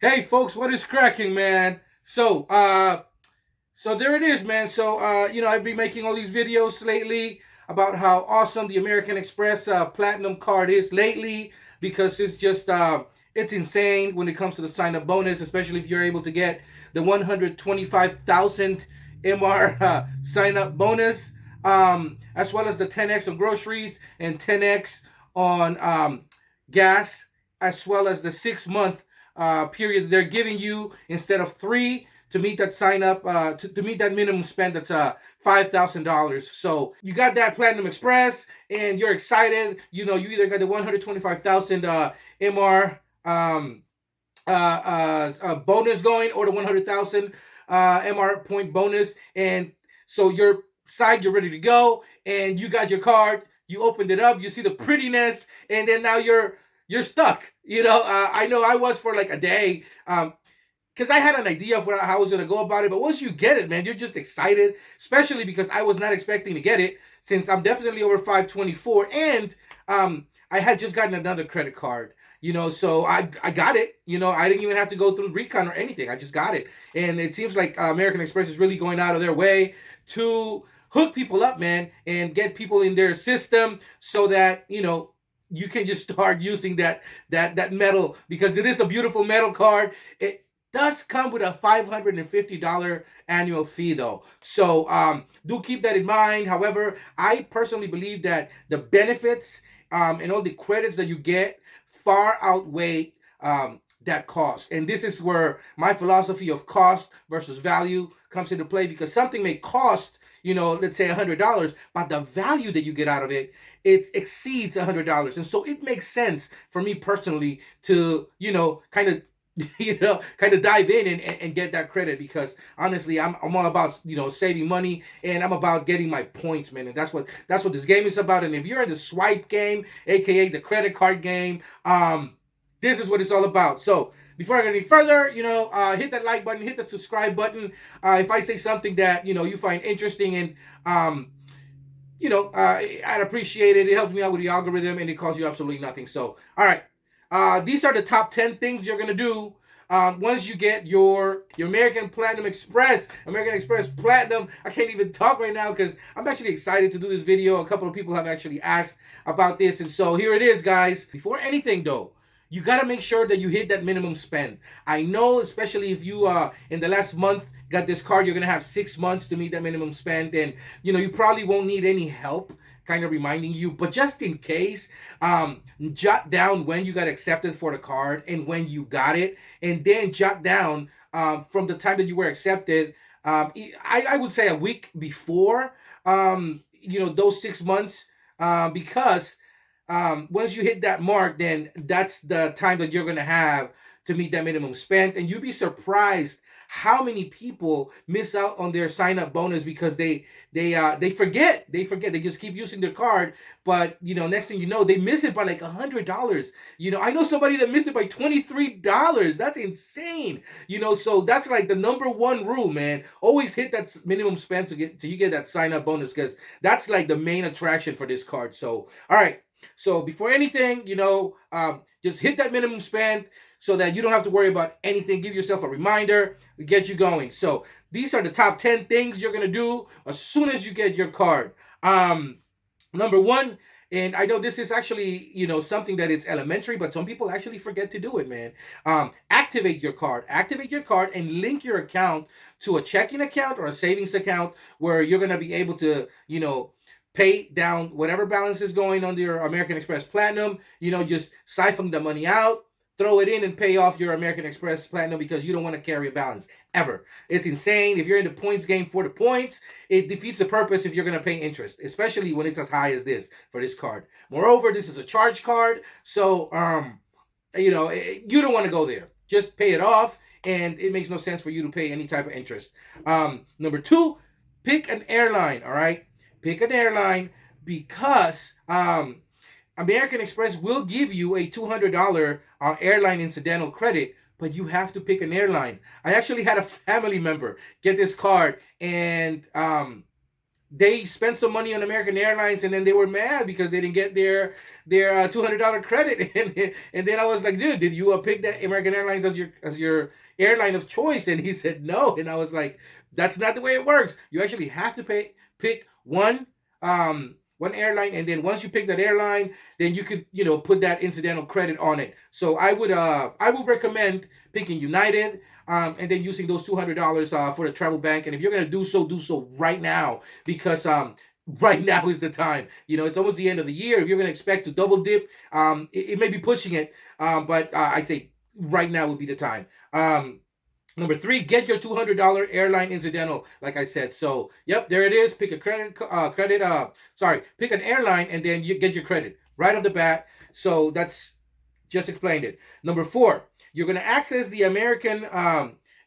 Hey folks, what is cracking, man? So there it is, man. I've been making all these videos lately about how awesome the American Express Platinum card is lately because it's insane when it comes to the sign up bonus, especially if you're able to get the 125,000 MR sign up bonus, as well as the 10x on groceries and 10x on gas, as well as the 6 month period they're giving you instead of three to meet that sign up to meet that minimum spend that's $5,000. So you got that Platinum Express and you're excited. You either got the 125,000 MR bonus going or the 100,000 MR point bonus, and so you're ready to go, and you got your card. You opened it up, you see the prettiness, and then now you're stuck. I know I was for like a day. Because I had an idea of how I was going to go about it. But once you get it, man, you're just excited, especially because I was not expecting to get it since I'm definitely over 524. And I had just gotten another credit card, so I got it. I didn't even have to go through recon or anything. I just got it. And it seems like American Express is really going out of their way to hook people up, man, and get people in their system so that, you can just start using that metal, because it is a beautiful metal card. It does come with a $550 annual fee, though. So do keep that in mind. However, I personally believe that the benefits and all the credits that you get far outweigh that cost. And this is where my philosophy of cost versus value comes into play, because something may cost, let's say $100, but the value that you get out of it exceeds $100. And so it makes sense for me personally to, kind of kind of dive in and get that credit, because honestly I'm all about saving money, and I'm about getting my points, man. And that's what this game is about. And if you're in the swipe game, aka the credit card game, this is what it's all about. So before I go any further, hit that like button, hit that subscribe button. If I say something that you find interesting, and I'd appreciate it. It helps me out with the algorithm, and it costs you absolutely nothing. So, all right, these are the top 10 things you're gonna do once you get your American Platinum Express, American Express Platinum. I can't even talk right now because I'm actually excited to do this video. A couple of people have actually asked about this, and so here it is, guys. Before anything, though, you got to make sure that you hit that minimum spend. I know, especially if you in the last month got this card, you're gonna have 6 months to meet that minimum spend, and you probably won't need any help kind of reminding you. But just in case, jot down when you got accepted for the card and when you got it, and then jot down from the time that you were accepted. I would say a week before, those 6 months, because once you hit that mark, then that's the time that you're gonna have to meet that minimum spend, and you'd be surprised how many people miss out on their sign up bonus because they forget they just keep using their card, but next thing you know they miss it by like $100. I know somebody that missed it by $23. That's insane. So that's like the number one rule, man. Always hit that minimum spend to you get that sign up bonus, because that's like the main attraction for this card. So all right, so before anything, just hit that minimum spend so that you don't have to worry about anything. Give yourself a reminder to get you going. So these are the top 10 things you're going to do as soon as you get your card. Number one, and I know this is actually, something that is elementary, but some people actually forget to do it, man. Activate your card. Activate your card and link your account to a checking account or a savings account where you're going to be able to, pay down whatever balance is going on your American Express Platinum. Just siphon the money out, throw it in, and pay off your American Express Platinum, because you don't want to carry a balance ever. It's insane. If you're in the points game for the points, it defeats the purpose if you're going to pay interest, especially when it's as high as this for this card. Moreover, this is a charge card, so you don't want to go there. Just pay it off, and it makes no sense for you to pay any type of interest. Number two, pick an airline. All right, pick an airline, because American Express will give you a $200 airline incidental credit, but you have to pick an airline. I actually had a family member get this card, and they spent some money on American Airlines, and then they were mad because they didn't get their $200 credit, and then I was like, dude, did you pick that American Airlines as your airline of choice? And he said no, and I was like, that's not the way it works. You actually have to pick one airline, and then once you pick that airline, then you could put that incidental credit on it. So I would recommend picking United, and then using those $200 for the travel bank. And if you're gonna do so right now, because right now is the time. It's almost the end of the year. If you're gonna expect to double dip, it may be pushing it, but I say right now would be the time. Number 3, get your $200 airline incidental, like I said. So, yep, there it is. Pick a pick an airline, and then you get your credit right off the bat. So that's just explained it. Number 4, you're going to access the American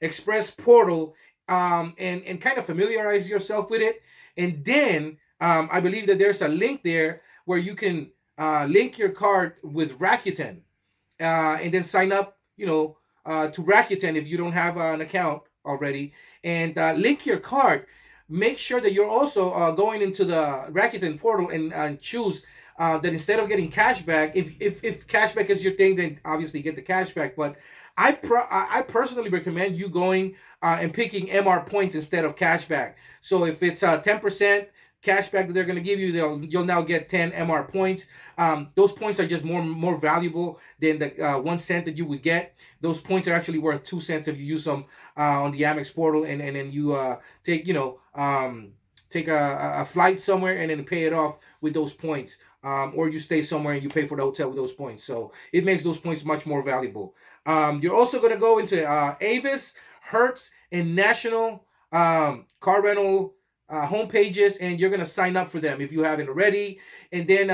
Express portal, and kind of familiarize yourself with it. And then I believe that there's a link there where you can link your card with Rakuten, and then sign up, to Rakuten if you don't have an account already, and link your card. Make sure that you're also going into the Rakuten portal and choose that instead of getting cashback, if cashback is your thing, then obviously get the cashback. But I personally recommend you going and picking MR points instead of cashback. So if it's 10% cashback that they're going to give you, you'll now get 10 MR points. Those points are just more valuable than the 1 cent that you would get. Those points are actually worth 2 cents if you use them on the Amex portal, and then you take a flight somewhere and then pay it off with those points, or you stay somewhere and you pay for the hotel with those points. So it makes those points much more valuable. You're also going to go into Avis, Hertz, and National car rental home pages, and you're going to sign up for them if you haven't already, and then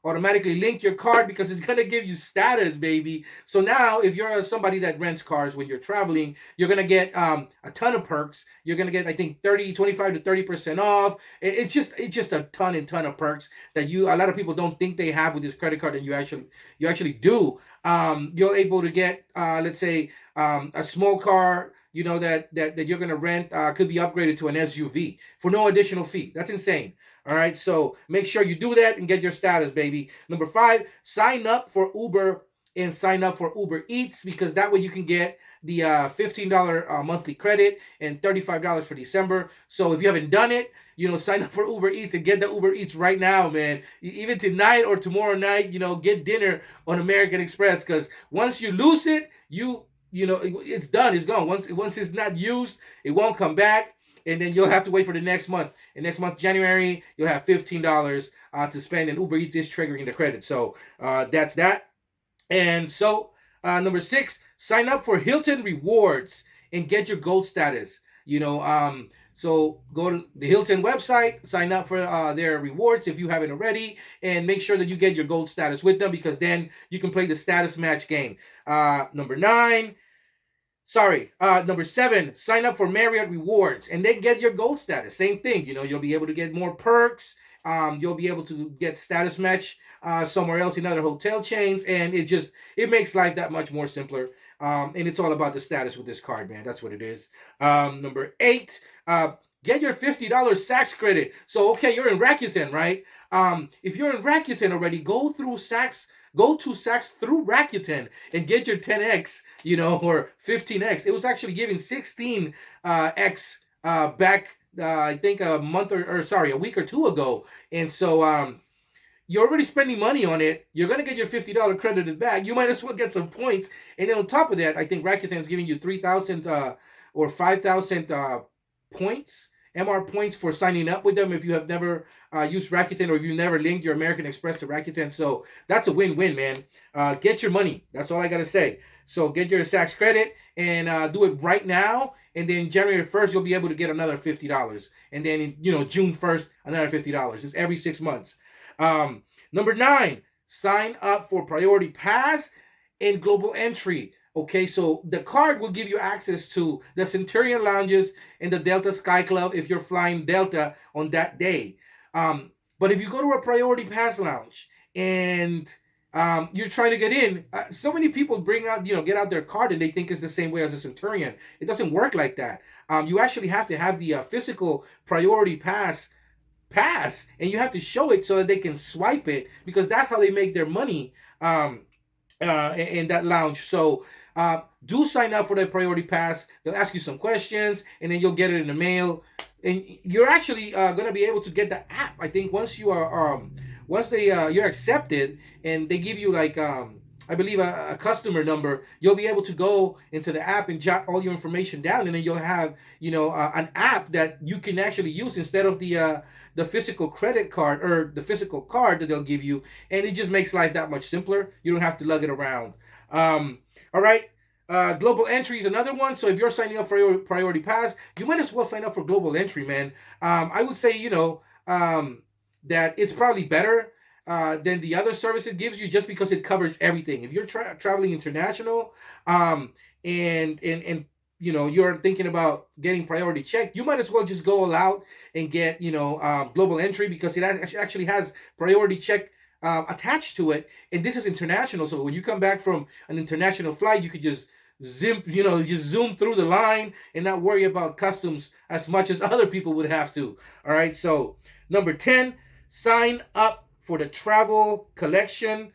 automatically link your card, because it's going to give you status, baby. So now if you're somebody that rents cars when you're traveling, you're going to get a ton of perks. You're going to get, I think, 25 to 30% off. It's just a ton of perks that a lot of people don't think they have with this credit card, and you actually do. You're able to get, let's say, a small car, that you're going to rent, could be upgraded to an SUV for no additional fee. That's insane. All right, so make sure you do that and get your status, baby. Number 5, sign up for Uber and sign up for Uber Eats, because that way you can get the $15 monthly credit and $35 for December. So if you haven't done it, sign up for Uber Eats and get the Uber Eats right now, man. Even tonight or tomorrow night, get dinner on American Express, because once you lose it, it's done. It's gone. Once it's not used, it won't come back. And then you'll have to wait for the next month. And next month, January, you'll have $15 to spend, and Uber Eats is triggering the credit. So that's that. And so number 6, sign up for Hilton Rewards and get your gold status. So go to the Hilton website, sign up for their rewards if you haven't already, and make sure that you get your gold status with them, because then you can play the status match game. Number 7, sign up for Marriott Rewards and then get your gold status. Same thing, you'll be able to get more perks. You'll be able to get status match somewhere else in other hotel chains, and it makes life that much more simpler. And it's all about the status with this card, man. That's what it is. Number 8, get your $50 Saks credit. So, okay, you're in Rakuten, right? If you're in Rakuten already, go to Saks through Rakuten and get your 10x, or 15x. It was actually giving 16x back, I think a week or 2 ago. And so you're already spending money on it. You're going to get your $50 credited back. You might as well get some points. And then on top of that, I think Rakuten is giving you 3,000 or 5,000 points, MR points, for signing up with them if you have never used Rakuten, or if you never linked your American Express to Rakuten. So that's a win-win, man. Get your money. That's all I got to say. So get your Saks credit and do it right now. And then January 1st, you'll be able to get another $50. And then, June 1st, another $50. It's every 6 months. Number 9, sign up for Priority Pass and Global Entry. Okay, so the card will give you access to the Centurion Lounges and the Delta Sky Club if you're flying Delta on that day. But if you go to a Priority Pass lounge and you're trying to get in, so many people get out their card and they think it's the same way as a Centurion. It doesn't work like that. You actually have to have the physical Priority Pass pass, and you have to show it so that they can swipe it, because that's how they make their money in that lounge. So do sign up for the priority pass. They'll ask you some questions, and then you'll get it in the mail, and you're actually going to be able to get the app. I think once you are once they you're accepted, and they give you like I believe a customer number, you'll be able to go into the app and jot all your information down, and then you'll have an app that you can actually use instead of the physical credit card or the physical card that they'll give you, and it just makes life that much simpler. You don't have to lug it around. All right. Global entry is another one. So if you're signing up for your priority pass, you might as well sign up for global entry, man. I would say that it's probably better than the other service it gives you, just because it covers everything. If you're traveling international, and you're thinking about getting priority check, you might as well just go all out and get global entry, because it actually has priority check attached to it, and this is international. So when you come back from an international flight, you could just zoom through the line and not worry about customs as much as other people would have to. All right. So number 10, sign up for the travel collection,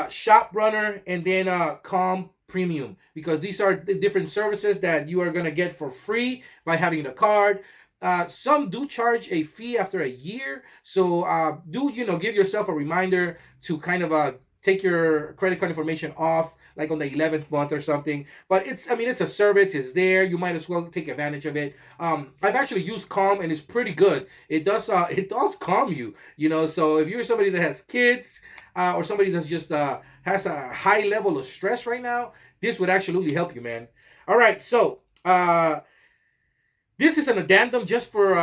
shop runner, and then Calm Premium, because these are the different services that you are going to get for free by having the card. Some do charge a fee after a year, so do give yourself a reminder to kind of take your credit card information off, like on the 11th month or something. But it's a service. It's there. You might as well take advantage of it. I've actually used Calm, and it's pretty good. It does calm you. So if you're somebody that has kids, or somebody that's just has a high level of stress right now, this would absolutely help you, man. All right, so this is an addendum just for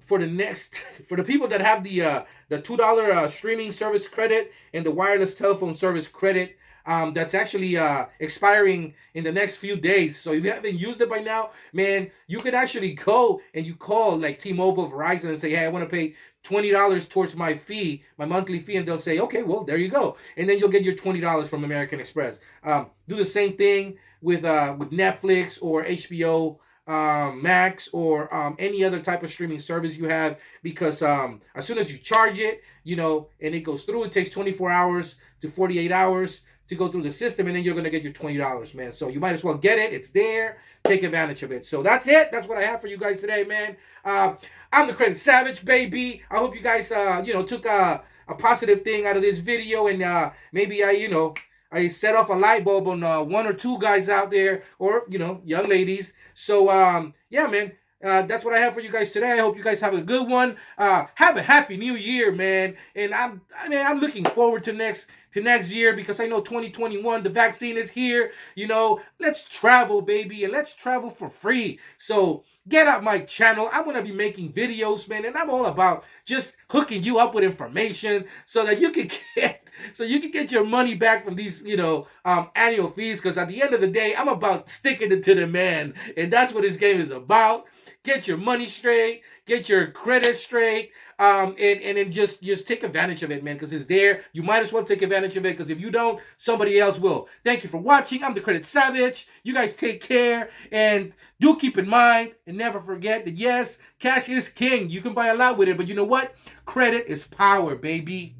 the people that have the $2 streaming service credit and the wireless telephone service credit. That's actually expiring in the next few days. So if you haven't used it by now, man, you could actually go and you call like T-Mobile, Verizon, and say, hey, I want to pay $20 towards my monthly fee, and they'll say, okay, well, there you go, and then you'll get your $20 from American Express. Do the same thing with Netflix or HBO Max, or any other type of streaming service you have, because as soon as you charge it, and it goes through, it takes 24 hours to 48 hours to go through the system, and then you're going to get your $20, man. So you might as well get it. It's there. Take advantage of it. So that's it. That's what I have for you guys today, man. I'm the Credit Savage, baby. I hope you guys, took a positive thing out of this video, and maybe I set off a light bulb on one or two guys out there, or young ladies. So yeah, man. That's what I have for you guys today. I hope you guys have a good one. Have a happy new year, man. And I'm looking forward to next year, because I know 2021, the vaccine is here. Let's travel, baby, and let's travel for free. So get out my channel. I'm going to be making videos, man, and I'm all about just hooking you up with information so that you can get your money back from these, annual fees. Because at the end of the day, I'm about sticking it to the man, and that's what this game is about. Get your money straight, get your credit straight, and then just take advantage of it, man, because it's there. You might as well take advantage of it, because if you don't, somebody else will. Thank you for watching. I'm the Credit Savage. You guys take care, and do keep in mind and never forget that, yes, cash is king. You can buy a lot with it, but you know what? Credit is power, baby.